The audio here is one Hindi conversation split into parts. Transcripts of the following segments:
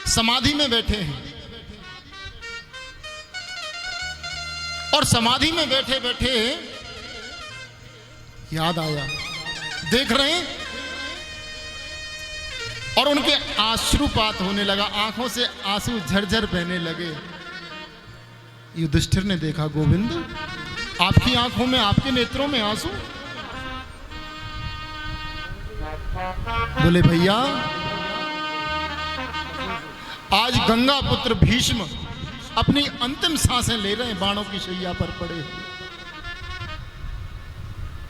समाधि में बैठे हैं और समाधि में बैठे बैठे याद आया, देख रहे हैं और उनके आश्रुपात होने लगा, आंखों से आंसू झरझर बहने लगे। युधिष्ठिर ने देखा, गोविंद आपकी आंखों में, आपके नेत्रों में आंसू? बोले भैया आज गंगा पुत्र भीष्म अपनी अंतिम सांसें ले रहे हैं, बाणों की शैया पर पड़े।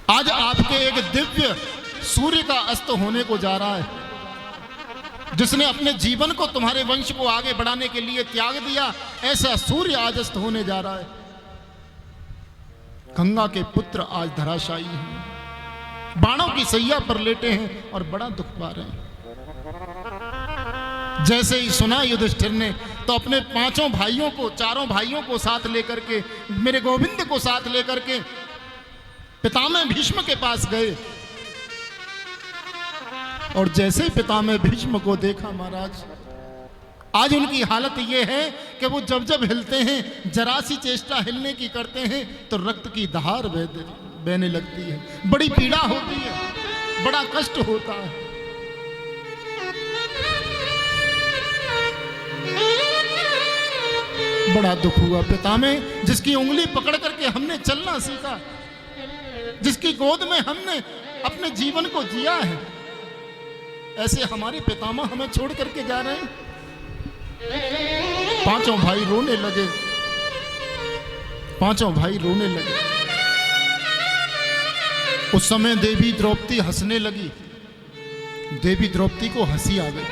आज आपके एक दिव्य सूर्य का अस्त होने को जा रहा है, जिसने अपने जीवन को तुम्हारे वंश को आगे बढ़ाने के लिए त्याग दिया, ऐसा सूर्य आज अस्त होने जा रहा है। गंगा के पुत्र आज धराशायी हैं, बाणों की सैया पर लेटे हैं और बड़ा दुख पा रहे हैं। जैसे ही सुना युधिष्ठिर ने तो अपने पांचों भाइयों को, चारों भाइयों को साथ लेकर के, मेरे गोविंद को साथ लेकर के पितामह भीष्म के पास गए और जैसे ही पितामह भीष्म को देखा महाराज, आज उनकी हालत यह है कि वो जब जब हिलते हैं, जरा सी चेष्टा हिलने की करते हैं तो रक्त की धार बहने लगती है, बड़ी पीड़ा होती है, बड़ा कष्ट होता है। बड़ा दुख हुआ पितामह, जिसकी उंगली पकड़ करके हमने चलना सीखा, जिसकी गोद में हमने अपने जीवन को जिया है, ऐसे हमारे पितामह हमें छोड़ करके जा रहे हैं। पांचों भाई रोने लगे, पांचों भाई रोने लगे। उस समय देवी द्रौपदी हंसने लगी। देवी द्रौपदी को हंसी आ गई।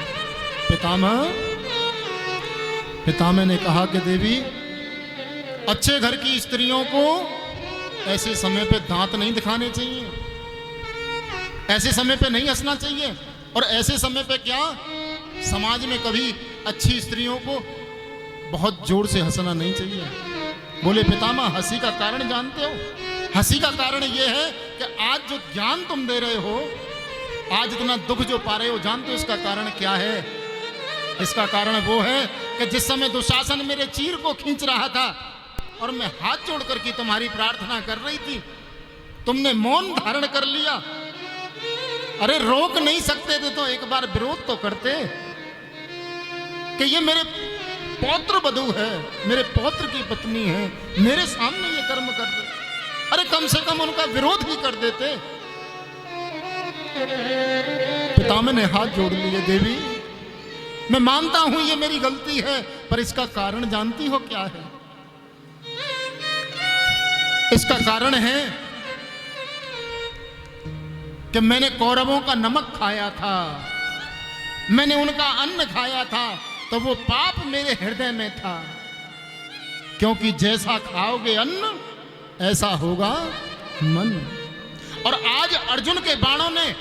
पितामह ने कहा कि देवी, अच्छे घर की स्त्रियों को ऐसे समय पे दांत नहीं दिखाने चाहिए, ऐसे समय पे नहीं हंसना चाहिए, और ऐसे समय पे क्या, समाज में कभी अच्छी स्त्रियों को बहुत जोर से हंसना नहीं चाहिए। बोले पितामह, हंसी का कारण जानते हो? हंसी का कारण यह है कि आज जो ज्ञान तुम दे रहे हो, आज इतना दुख जो पा रहे हो, जानते हो इसका कारण क्या है? इसका कारण वो है कि जिस समय दुशासन मेरे चीर को खींच रहा था और मैं हाथ जोड़ करके तुम्हारी प्रार्थना कर रही थी, तुमने मौन धारण कर लिया। अरे रोक नहीं सकते थे तो एक बार विरोध तो करते कि ये मेरे पौत्र वधू है, मेरे पौत्र की पत्नी है, मेरे सामने ये कर्म कर रहे, अरे कम से कम उनका विरोध ही कर देते। पितामह ने हाथ जोड़ लिए, देवी मैं मानता हूं ये मेरी गलती है, पर इसका कारण जानती हो क्या है? इसका कारण है कि मैंने कौरवों का नमक खाया था, मैंने उनका अन्न खाया था, तो वो पाप मेरे हृदय में था। क्योंकि जैसा खाओगे अन्न ऐसा होगा मन। और आज अर्जुन के बाणों ने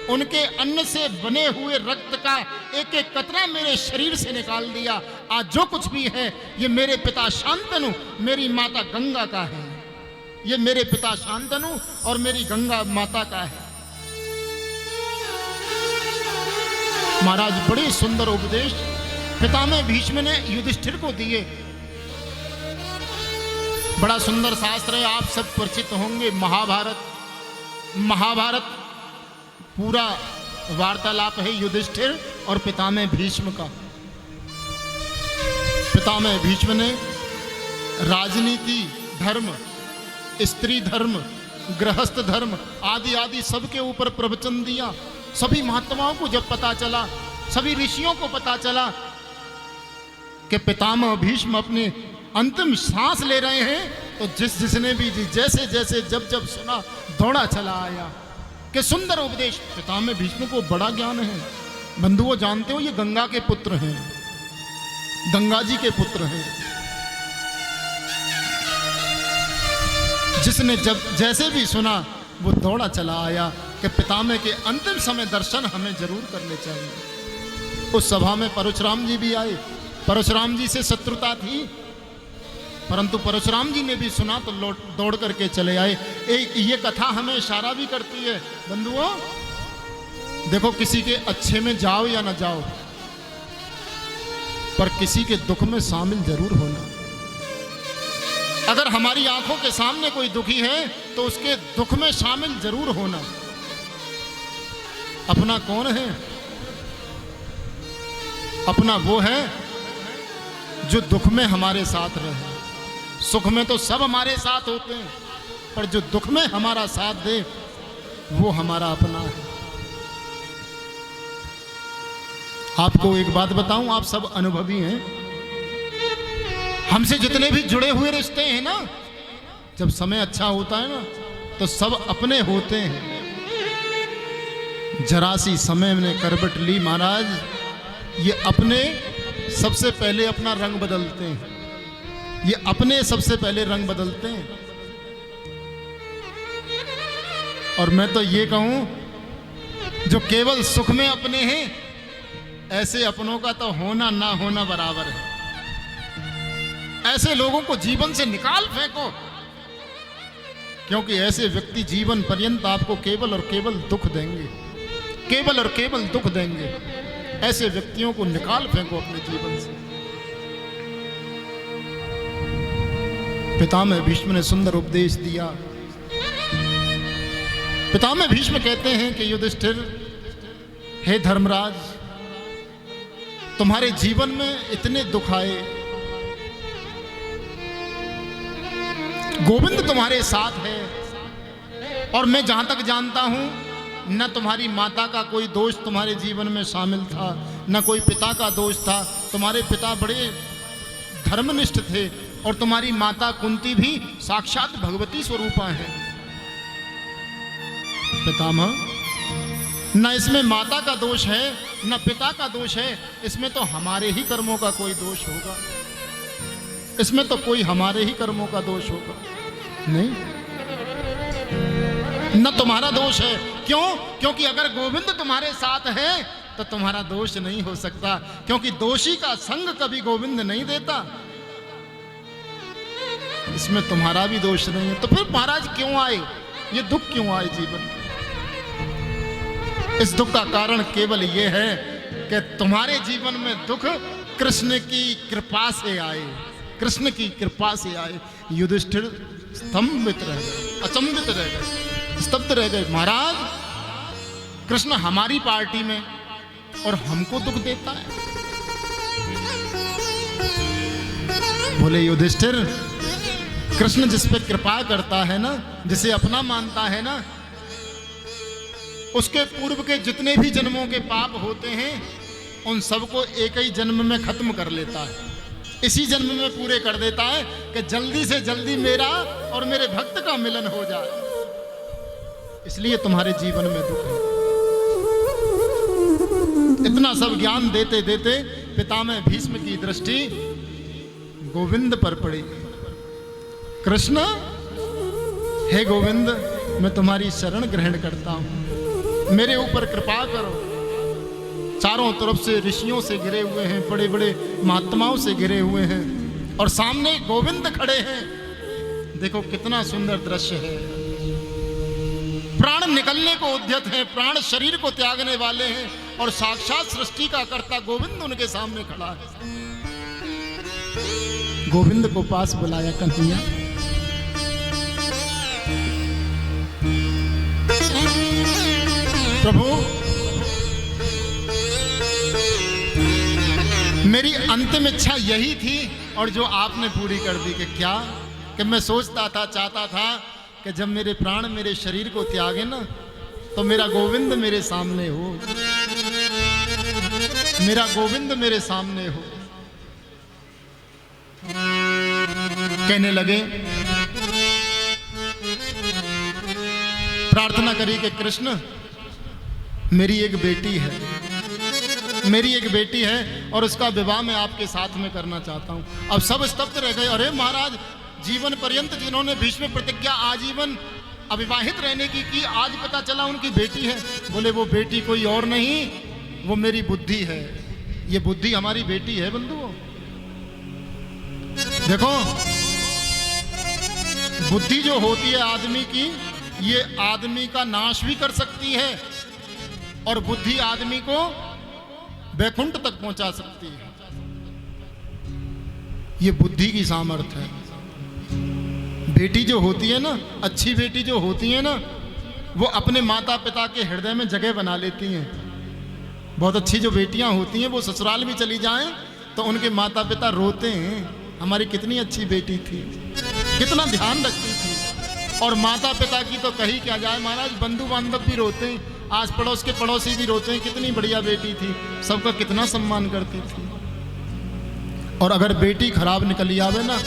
उनके अन्न से बने हुए रक्त का एक एक कतरा मेरे शरीर से निकाल दिया। आज जो कुछ भी है ये मेरे पिता शांतनु, मेरी माता गंगा का है। ये मेरे पिता शांतनु और मेरी गंगा माता का है। महाराज बड़े सुंदर उपदेश पितामह भीष्म ने युधिष्ठिर को दिए। बड़ा सुंदर शास्त्र है, आप सब परिचित होंगे, महाभारत पूरा वार्तालाप है युधिष्ठिर और पितामह भीष्म का। पितामह भीष्म ने राजनीति, धर्म, स्त्री धर्म, गृहस्थ धर्म आदि आदि सबके ऊपर प्रवचन दिया। सभी महात्माओं को जब पता चला, सभी ऋषियों को पता चला कि पितामह भीष्म अपने अंतिम सांस ले रहे हैं, तो जिसने भी जैसे जैसे जब जब सुना दौड़ा चला आया कि सुंदर उपदेश। पितामह भीष्म को बड़ा ज्ञान है। बंधुओं जानते हो ये गंगा के पुत्र हैं, गंगा जी के पुत्र हैं। जिसने जब जैसे भी सुना वो दौड़ा चला आया कि पितामह के अंतिम समय दर्शन हमें जरूर करने चाहिए। उस सभा में परशुराम जी भी आए। परशुराम जी से शत्रुता थी, परंतु परशुराम जी ने भी सुना तो दौड़ करके चले आए। ये कथा हमें इशारा भी करती है बंधुओं, देखो किसी के अच्छे में जाओ या ना जाओ, पर किसी के दुख में शामिल जरूर होना। अगर हमारी आंखों के सामने कोई दुखी है तो उसके दुख में शामिल जरूर होना। अपना कौन है? अपना वो है जो दुख में हमारे साथ रहे। सुख में तो सब हमारे साथ होते हैं, पर जो दुख में हमारा साथ दे वो हमारा अपना है। आपको एक बात बताऊं, आप सब अनुभवी हैं। हमसे जितने भी जुड़े हुए रिश्ते हैं ना, जब समय अच्छा होता है ना तो सब अपने होते हैं। जरा सी समय ने करवट ली महाराज, ये अपने सबसे पहले अपना रंग बदलते हैं। ये अपने सबसे पहले रंग बदलते हैं। और मैं तो ये कहूं, जो केवल सुख में अपने हैं, ऐसे अपनों का तो होना ना होना बराबर है। ऐसे लोगों को जीवन से निकाल फेंको, क्योंकि ऐसे व्यक्ति जीवन पर्यंत आपको केवल और केवल दुख देंगे, केवल और केवल दुख देंगे। ऐसे व्यक्तियों को निकाल फेंको अपने जीवन से। पितामह भीष्म ने सुंदर उपदेश दिया। पितामह भीष्म कहते हैं कि युधिष्ठिर, हे धर्मराज, तुम्हारे जीवन में इतने दुख आए, गोविंद तुम्हारे साथ है, और मैं जहां तक जानता हूं न तुम्हारी माता का कोई दोष तुम्हारे जीवन में शामिल था, न कोई पिता का दोष था। तुम्हारे पिता बड़े धर्मनिष्ठ थे और तुम्हारी माता कुंती भी साक्षात भगवती स्वरूपा है। पितामह, न इसमें माता का दोष है न पिता का दोष है, इसमें तो हमारे ही कर्मों का कोई दोष होगा। इसमें तो कोई हमारे ही कर्मों का दोष होगा, नहीं, न तुम्हारा दोष है। क्यों? क्योंकि अगर गोविंद तुम्हारे साथ है तो तुम्हारा दोष नहीं हो सकता, क्योंकि दोषी का संग कभी गोविंद नहीं देता। इसमें तुम्हारा भी दोष नहीं है। तो फिर महाराज क्यों आए, ये दुख क्यों आए जीवन में? इस दुख का कारण केवल ये है कि तुम्हारे जीवन में दुख कृष्ण की कृपा से आए, कृष्ण की कृपा से आए। युधिष्ठिर स्तंभित रह गए, अचंभित रह गए, स्तब्ध रह गए। महाराज, कृष्ण हमारी पार्टी में और हमको दुख देता है। बोले युधिष्ठिर, कृष्ण जिस पे कृपा करता है ना, जिसे अपना मानता है ना, उसके पूर्व के जितने भी जन्मों के पाप होते हैं उन सबको एक ही जन्म में खत्म कर लेता है। इसी जन्म में पूरे कर देता है कि जल्दी से जल्दी मेरा और मेरे भक्त का मिलन हो जाए। इसलिए तुम्हारे जीवन में दुख है। इतना सब ज्ञान देते देते पितामह भीष्म की दृष्टि गोविंद पर पड़ी। कृष्ण, हे गोविंद, मैं तुम्हारी शरण ग्रहण करता हूं, मेरे ऊपर कृपा करो। चारों तरफ से ऋषियों से घिरे हुए हैं, बड़े बड़े महात्माओं से घिरे हुए हैं, और सामने गोविंद खड़े हैं। देखो कितना सुंदर दृश्य है। प्राण निकलने को उद्यत हैं, प्राण शरीर को त्यागने वाले हैं, और साक्षात सृष्टि का कर्ता गोविंद उनके सामने खड़ा है। गोविंद को पास बुलाया कन्हैया। प्रभु, मेरी अंतिम इच्छा यही थी और जो आपने पूरी कर दी। कि क्या? कि मैं सोचता था, चाहता था कि जब मेरे प्राण मेरे शरीर को त्यागे ना, तो मेरा गोविंद मेरे सामने हो, मेरा गोविंद मेरे सामने हो। कहने लगे, प्रार्थना करी कि कृष्ण, मेरी एक बेटी है, मेरी एक बेटी है और उसका विवाह मैं आपके साथ में करना चाहता हूं। अब सब स्तब्ध रह गए। अरे महाराज, जीवन पर्यंत जिन्होंने भीष्म प्रतिज्ञा आजीवन अविवाहित रहने की आज पता चला उनकी बेटी है। बोले वो बेटी कोई और नहीं, वो मेरी बुद्धि है। ये बुद्धि हमारी बेटी है बंधुओं। देखो, बुद्धि जो होती है आदमी की, ये आदमी का नाश भी कर सकती है और बुद्धि आदमी को वैकुंठ तक पहुंचा सकती है। ये बुद्धि की सामर्थ्य है। बेटी जो होती है ना, अच्छी बेटी जो होती है ना, वो अपने माता पिता के हृदय में जगह बना लेती हैं। बहुत अच्छी जो बेटियां होती हैं वो ससुराल भी चली जाएं तो उनके माता पिता रोते हैं, हमारी कितनी अच्छी बेटी थी, कितना ध्यान रखती थी। और माता पिता की तो कही क्या जाए महाराज, बंधु बांधव भी रोते हैं, आस पड़ोस के पड़ोसी भी रोते हैं, कितनी बढ़िया बेटी थी, सबका कितना सम्मान करती थी। और अगर बेटी खराब निकली आवे ना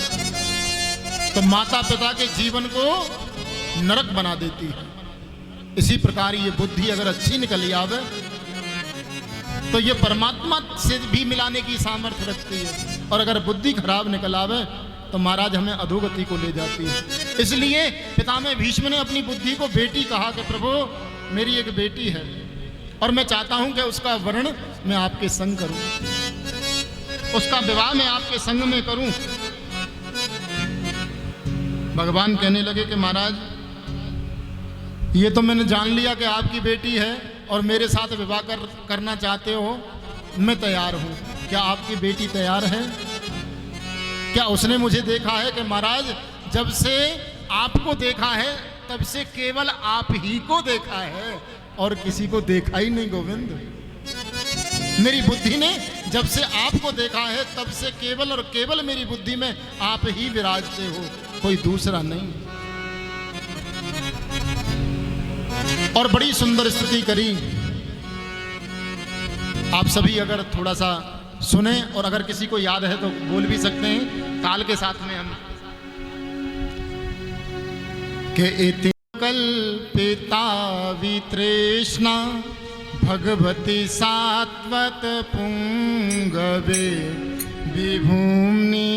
तो माता पिता के जीवन को नरक बना देती है। इसी प्रकार ये बुद्धि अगर अच्छी निकली आवे तो ये परमात्मा से भी मिलाने की सामर्थ्य रखती है, और अगर बुद्धि खराब निकल आवे तो महाराज हमें अधोगति को ले जाती है। इसलिए पितामह भीष्म ने अपनी बुद्धि को बेटी कहा कि प्रभु मेरी एक बेटी है और मैं चाहता हूं कि उसका वर्ण मैं आपके संग करूं, उसका विवाह मैं आपके संग में करूं। भगवान कहने लगे कि महाराज ये तो मैंने जान लिया कि आपकी बेटी है और मेरे साथ विवाह करना चाहते हो, मैं तैयार हूं। क्या आपकी बेटी तैयार है? क्या उसने मुझे देखा है? कि महाराज जब से आपको देखा है तब से केवल आप ही को देखा है और किसी को देखा ही नहीं गोविंद। मेरी बुद्धि ने जब से आपको देखा है तब से केवल और केवल मेरी बुद्धि में आप ही विराजते हो, कोई दूसरा नहीं। और बड़ी सुंदर स्तुति करी। आप सभी अगर थोड़ा सा सुने और अगर किसी को याद है तो बोल भी सकते हैं ताल के साथ में हम के इति कल्पिता वितृष्णा भगवती सात्वत पुंगवे विभूम्नि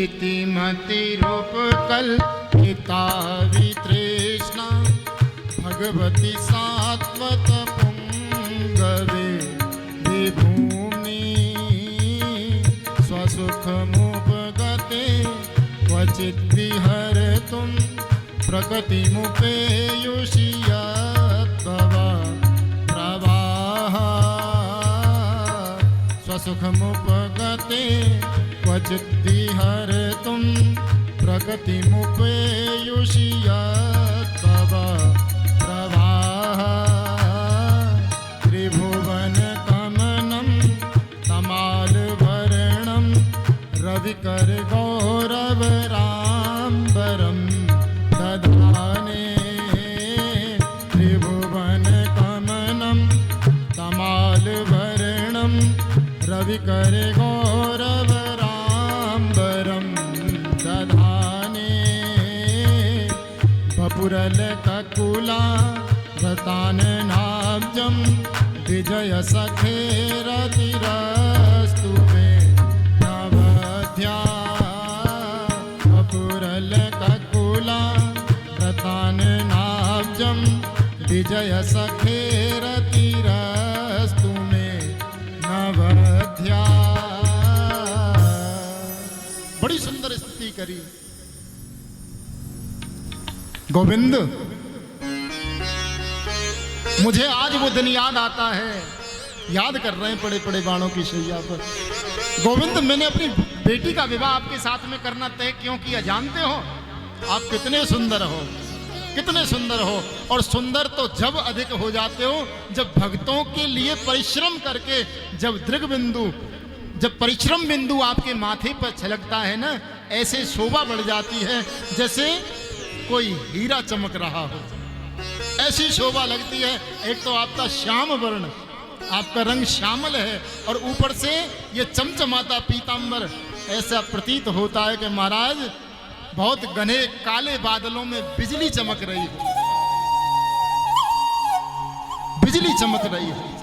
इति मति रूप कल्पिता वितृष्णा भगवती सात्वत पुंगवे विभूम्नि स्वसुखमुपगते क्वचित् विहरतुं प्रकृतिमुपेयुषि यद्भव प्रवाह स्वसुखमुपगते क्वचित् विहरतुं प्रकृतिमुपेयुषि यद्भव प्रवाह त्रिभुवनकमनं तमालवर्णं रविकर गौरवराम्बरं दधाने त्रिभुवनकमनं तमालवर्णं रविकर गौरवराम्बरं दधाने वपुरलककुला रताननाब्जं विजयसखेरतिरस्तु मे नवध्या वपुरलककुला रताननाब्जं विजयसखेरतिरस्तु मे नवध्या। बड़ी सुंदर स्तुति करी गोविंद। मुझे आज वो दिन याद आता है, याद कर रहे हैं पड़े पड़े बाणों की शैया पर। गोविंद मैंने अपनी बेटी का विवाह आपके साथ में करना तय क्यों किया जानते हो? आप कितने सुंदर हो, कितने सुंदर हो। और सुंदर तो जब अधिक हो जाते हो जब भक्तों के लिए परिश्रम करके, जब दृग बिंदु, जब परिश्रम बिंदु आपके माथे पर छलकता है ना, ऐसे शोभा बढ़ जाती है जैसे कोई हीरा चमक रहा हो, ऐसी शोभा लगती है। एक तो आपका श्याम वर्ण, आपका रंग श्यामल है और ऊपर से ये चमचमाता पीतांबर, ऐसा प्रतीत होता है कि महाराज बहुत घने काले बादलों में बिजली चमक रही है, बिजली चमक रही है।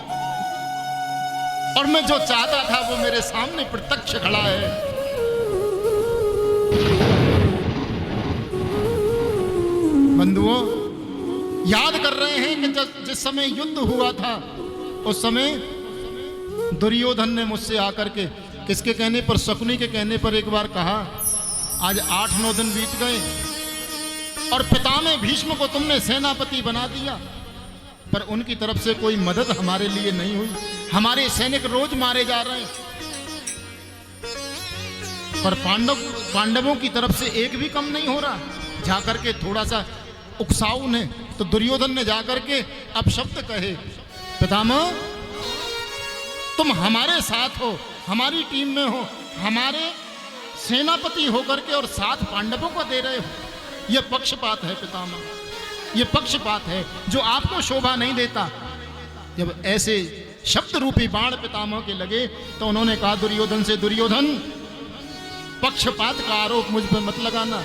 और मैं जो चाहता था वो मेरे सामने प्रत्यक्ष खड़ा है। बंधुओं याद कर रहे हैं कि जिस समय युद्ध हुआ था उस समय दुर्योधन ने मुझसे आकर के, किसके कहने पर, शकुनी के कहने पर एक बार कहा, आज 8-9 दिन बीत गए और पितामह भीष्म को तुमने सेनापति बना दिया, पर उनकी तरफ से कोई मदद हमारे लिए नहीं हुई, हमारे सैनिक रोज मारे जा रहे हैं। पर पांडवों की तरफ से एक भी कम नहीं हो रहा। जाकर के थोड़ा सा उकसाऊ ने तो दुर्योधन ने जाकर के अपशब्द कहे, पितामह तुम हमारे साथ हो, हमारी टीम में हो, हमारे सेनापति होकर के और साथ पांडवों को दे रहे हो, यह पक्षपात है पितामह, यह पक्षपात है जो आपको शोभा नहीं देता। जब ऐसे शब्द रूपी बाण पितामह के लगे तो उन्होंने कहा दुर्योधन से, दुर्योधन पक्षपात का आरोप मुझ पर मत लगाना।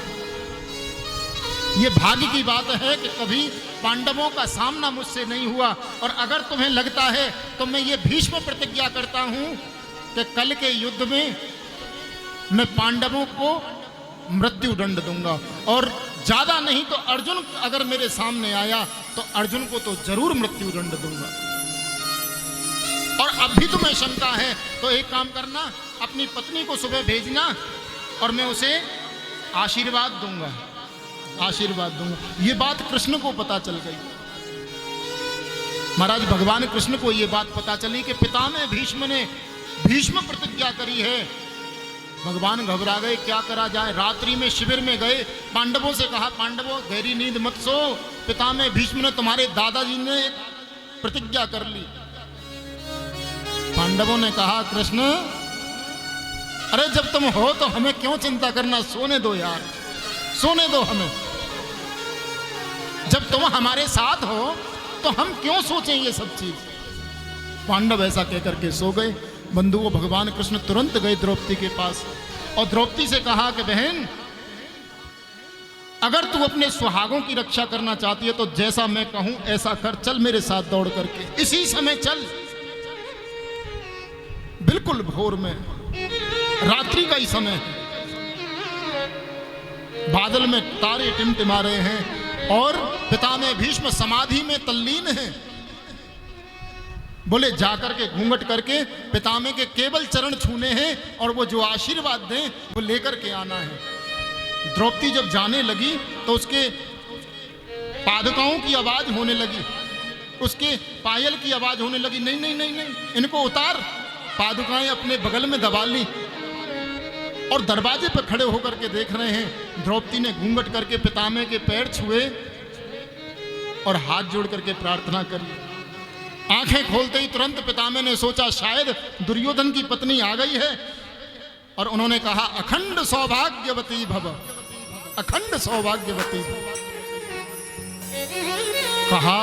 यह भाग्य की बात है कि कभी पांडवों का सामना मुझसे नहीं हुआ, और अगर तुम्हें लगता है तो मैं ये भीष्म प्रतिज्ञा करता हूं कि कल के युद्ध में मैं पांडवों को मृत्यु दंड दूंगा, और ज्यादा नहीं तो अर्जुन अगर मेरे सामने आया तो अर्जुन को तो जरूर मृत्यु दंड दूंगा। और अब भी तुम्हें शंका है तो एक काम करना, अपनी पत्नी को सुबह भेजना और मैं उसे आशीर्वाद दूंगा, आशीर्वाद दूंगा। ये बात कृष्ण को पता चल गई। महाराज भगवान कृष्ण को ये बात पता चली कि पितामह भीष्म ने भीष्म प्रतिज्ञा करी है। भगवान घबरा गए, क्या करा जाए। रात्रि में शिविर में गए, पांडवों से कहा, पांडवों गहरी नींद मत सो, पितामह भीष्म ने तुम्हारे दादाजी ने प्रतिज्ञा कर ली। पांडवों ने कहा, कृष्ण अरे जब तुम हो तो हमें क्यों चिंता करना, सोने दो यार, सोने दो हमें। जब तुम हमारे साथ हो तो हम क्यों सोचें ये सब चीज। पांडव ऐसा कहकर के सो गए। बंधुओं, भगवान कृष्ण तुरंत गए द्रौपदी के पास और द्रौपदी से कहा कि बहन अगर तू अपने सुहागों की रक्षा करना चाहती है तो जैसा मैं कहूं ऐसा कर, चल मेरे साथ दौड़ करके, इसी समय चल। बिल्कुल भोर में, रात्रि का ही समय है, बादल में तारे टिमटिमा रहे हैं और पितामह भीष्म समाधि में तल्लीन हैं। बोले जाकर के घूंघट करके पितामह के केवल चरण छूने हैं और वो जो आशीर्वाद दें वो लेकर के आना है। द्रौपदी जब जाने लगी तो उसके पादुकाओं की आवाज होने लगी, उसके पायल की आवाज होने लगी, नहीं नहीं नहीं नहीं इनको उतार। पादुकाएं अपने बगल में दबा ली और दरवाजे पर खड़े होकर के देख रहे हैं। द्रौपदी ने घूंघट करके पितामह के पैर छुए और हाथ जोड़ करके प्रार्थना करी। आंखें खोलते ही तुरंत पितामह ने सोचा शायद दुर्योधन की पत्नी आ गई है और उन्होंने कहा, अखंड सौभाग्यवती भव, अखंड सौभाग्यवती भव कहा।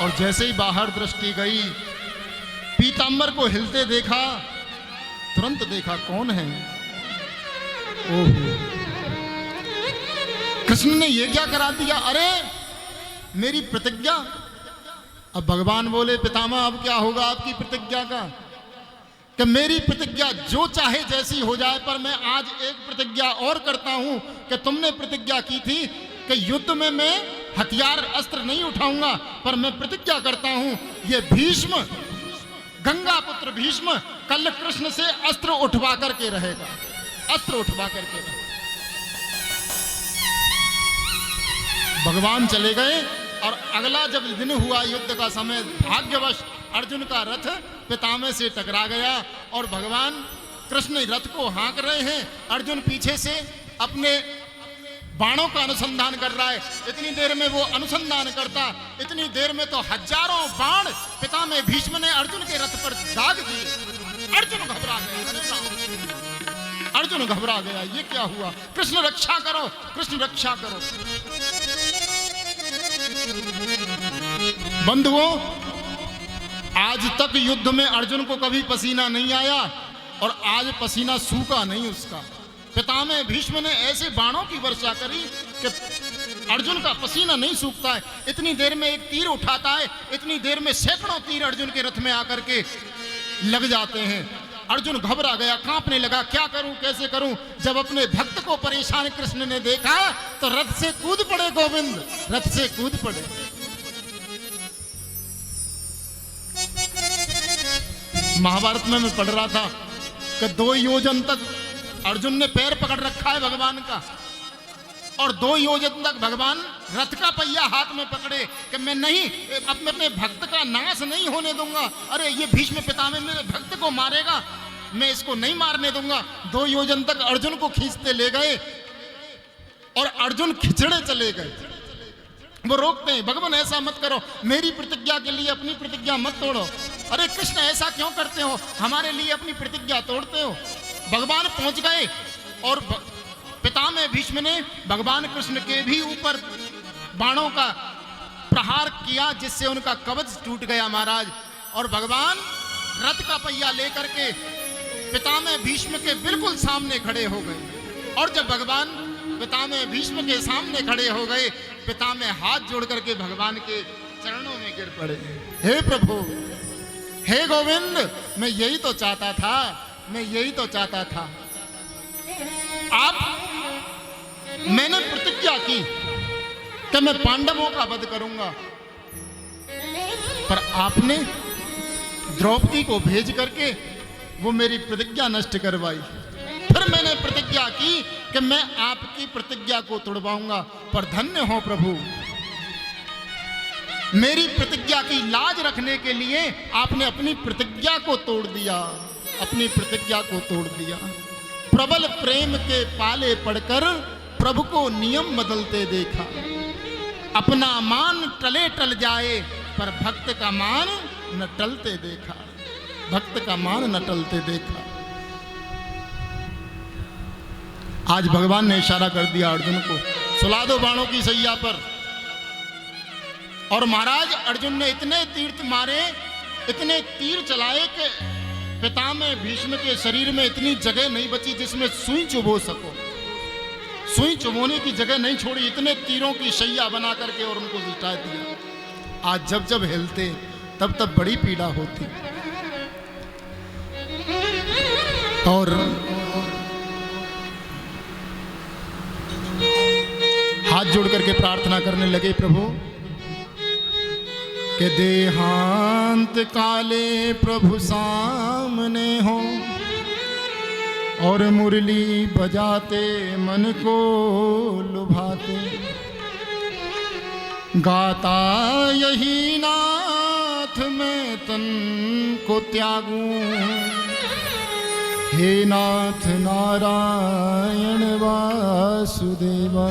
और जैसे ही बाहर दृष्टि गई, पीतांबर को हिलते देखा, तुरंत देखा कौन है। ओहो, कृष्ण ने ये क्या करा दिया, अरे मेरी प्रतिज्ञा। अब भगवान बोले, पितामह अब क्या होगा आपकी प्रतिज्ञा का, कि मेरी प्रतिज्ञा जो चाहे जैसी हो जाए, पर मैं आज एक प्रतिज्ञा और करता हूं कि तुमने प्रतिज्ञा की थी कि युद्ध में मैं हथियार अस्त्र नहीं उठाऊंगा, पर मैं प्रतिज्ञा करता हूं ये भीष्म, गंगा पुत्र भीष्म कल कृष्ण से अस्त्र उठवा करके रहेगा, अस्त्र उठवा करके रहेगा। भगवान चले गए और अगला जब दिन हुआ युद्ध का समय, भाग्यवश अर्जुन का रथ पितामह से टकरा गया और भगवान कृष्ण रथ को हाँक रहे हैं, अर्जुन पीछे से अपने बाणों का अनुसंधान कर रहा है। इतनी देर में वो अनुसंधान करता, इतनी देर में तो हजारों बाण पितामह भीष्म ने अर्जुन के रथ पर दाग दिए। अर्जुन घबरा गया, अर्जुन घबरा गया, ये क्या हुआ, कृष्ण रक्षा करो, कृष्ण रक्षा करो। बंधुओं, आज तक युद्ध में अर्जुन को कभी पसीना नहीं आया और आज पसीना सूखा नहीं उसका। पितामह भीष्म ने ऐसे बाणों की वर्षा करी कि अर्जुन का पसीना नहीं सूखता है। इतनी देर में एक तीर उठाता है, इतनी देर में सैकड़ों तीर अर्जुन के रथ में आकर के लग जाते हैं। अर्जुन घबरा गया, कांपने लगा, क्या करूं कैसे करूं। जब अपने भक्त को परेशान कृष्ण ने देखा तो रथ से कूद पड़े गोविंद, रथ से कूद पड़े। महाभारत में मैं पढ़ रहा था कि 2 योजन तक अर्जुन ने पैर पकड़ रखा है भगवान का और 2 योजन तक भगवान रथ का पहिया हाथ में पकड़े कि मैं नहीं, अपने भक्त का नाश नहीं होने दूंगा। अरे ये भीष्म पितामह मेरे भक्त को मारेगा। मैं इसको नहीं मारने दूंगा। 2 योजन तक अर्जुन को खींचते ले गए और अर्जुन खिचड़े चले गए। वो रोकते हैं, भगवान ऐसा मत करो, मेरी प्रतिज्ञा के लिए अपनी प्रतिज्ञा मत तोड़ो। अरे कृष्ण ऐसा क्यों करते हो, हमारे लिए अपनी प्रतिज्ञा तोड़ते हो। भगवान पहुंच गए और पितामह भीष्म ने भगवान कृष्ण के भी ऊपर बाणों का प्रहार किया, जिससे उनका कवच टूट गया महाराज। और भगवान रथ का पहिया लेकर के पितामह भीष्म के बिल्कुल सामने खड़े हो गए। और जब भगवान पितामह भीष्म के सामने खड़े हो गए, पितामह हाथ जोड़ करके भगवान के चरणों में गिर पड़े। हे प्रभु, हे गोविंद, मैं यही तो चाहता था, मैं यही तो चाहता था। मैंने प्रतिज्ञा की कि मैं पांडवों का वध करूंगा, पर आपने द्रौपदी को भेज करके वो मेरी प्रतिज्ञा नष्ट करवाई। फिर मैंने प्रतिज्ञा की कि मैं आपकी प्रतिज्ञा को तोड़वाऊंगा, पर धन्य हो प्रभु, मेरी प्रतिज्ञा की लाज रखने के लिए आपने अपनी प्रतिज्ञा को तोड़ दिया, अपनी प्रतिज्ञा को तोड़ दिया। प्रबल प्रेम के पाले पड़कर प्रभु को नियम बदलते देखा। अपना मान टले टल जाए, पर भक्त का मान न टलते देखा, भक्त का मान न टलते देखा। आज भगवान ने इशारा कर दिया अर्जुन को, सुला दो बाणों की सैया पर। और महाराज अर्जुन ने इतने तीर मारे, इतने तीर चलाए कि पितामह भीष्म के शरीर में इतनी जगह नहीं बची जिसमें सुई चुभो सको। सुई चुभोने की जगह नहीं छोड़ी, इतने तीरों की शैया बना करके और उनको लिटा दिया। आज जब जब हिलते तब तब बड़ी पीड़ा होती। और हाथ जोड़ करके प्रार्थना करने लगे, प्रभु के देहांत काले प्रभु सामने हो और मुरली बजाते मन को लुभाते, गाता यही नाथ मैं तन को त्यागूं, हे नाथ नारायण वासुदेवा।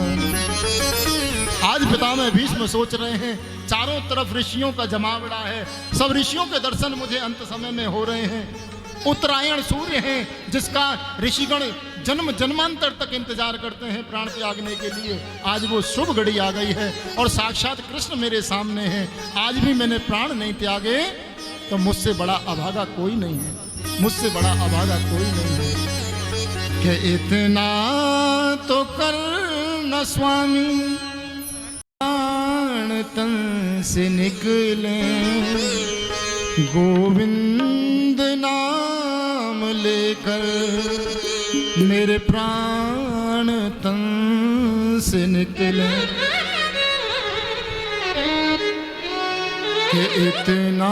आज पितामह भीष्म सोच रहे हैं, चारों तरफ ऋषियों का जमावड़ा है, सब ऋषियों के दर्शन मुझे अंत समय में हो रहे हैं। उत्तरायण सूर्य है जिसका ऋषिगण जन्म जन्मांतर तक इंतजार करते हैं प्राण त्यागने के लिए। आज वो शुभ घड़ी आ गई है और साक्षात कृष्ण मेरे सामने है। आज भी मैंने प्राण नहीं त्यागे तो मुझसे बड़ा अभागा कोई नहीं है, मुझसे बड़ा अभागा कोई नहीं है। कि इतना तो कर न स्वामी, प्राण तन से निकले, गोविंद नाम लेकर मेरे प्राण तन से निकले। कि इतना